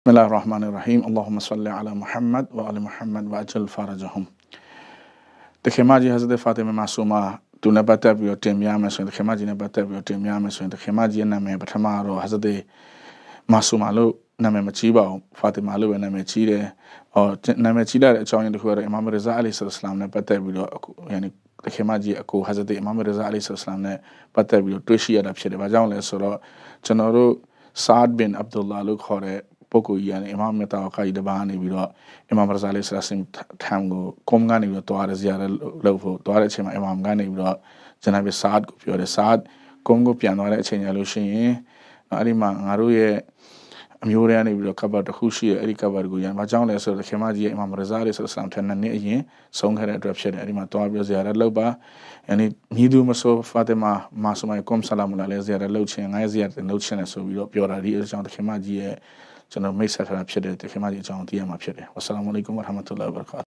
بسم الله الرحمن الرحيم اللهم صل على محمد وعلى محمد وأجل فرجهم တခင်မကြီး Hazrat Fatima Masuma သူနဲ့ပတ်သက်ပြီးတော့တင်ပြရမယ်ဆိုရင်တခင်မကြီးနဲ့ပတ်သက်ပြီးတော့တင်ပြရမယ်ဆိုရင်တခင်မကြီးရဲ့နာမည်ပထမတော့ Hazrat Masuma လို့နာမည်မကြီးပါဘူး Fatima လို့ပဲနာမည်ကြီးတယ်နာမည်ကြီးတဲ့အကြောင်းရင်းတစ်ခုကတော့ Imam Reza alayhi salam နဲ့ပတ်သက်ပြီးတော့yani တခင်မကြီးအကို Hazrat Imam Reza alayhi salam နဲ့ပတ်သက်ပြီးတော့တွေ့ရှိရတာဖြစ်တယ်။ဘာကြောင့်လဲဆိုတော့ကျွန်တော်တို့ Saad bin Abdullah လို့ခေါ်တဲ့ပုဂ္ဂိုလ်ကြီးကနေ Imam Metawakkil တပါးနေပြီးတော့ Imam Reza alayhi salam ထံကိုကုန်းကနေပြီးတော့တွားရဇီယာလို့ဖို့တွားတဲ့အချိန်မှာ Imam ကနေပြီးတော့ကျွန်တော် Saad ကိုပြောတယ် Saad ကုန်းကိုပြန်သွားတဲ့အချိန်ရလို့ရှိရင်အဲ့ဒီမှာငါတို့ရဲ့အမျိုးတွေကနေပြီးတော့ကဘာတစ်ခုရှိရဲ့အဲ့ဒီကဘာကိုရန်ဘာကြောင့်လဲဆိုတော့ခင်မကြီးရဲ့ Imam Reza alayhi salam ထက်နှစ်နှစ်အရင်ဆုံးခဲ့တဲ့အတွက်ဖြစ်တယ်အဲ့ဒီမှာတွားပြီးဇီယာလောက်ပါyani ညီသူမဆို Fatima Masuma ကွန်ဆလာမလာလဲဇီယာလောက်ချင်းငါရဲ့ဇီယာလောက်ချင်းလဲဆိုပြီးတော့ပြောတာဒီအကြောင်းခင်မကြီးရဲ့ကျွန်တော်မိတ်ဆက်ထားတာဖြစ်တယ်ခင်မကြီးအကြောင်းသိရမှာဖြစ်တယ်ဝါဆလာမုအလိုင်ကွမ်ဝါရဟ်မတ်တူလာဟ်ဝဘရကာ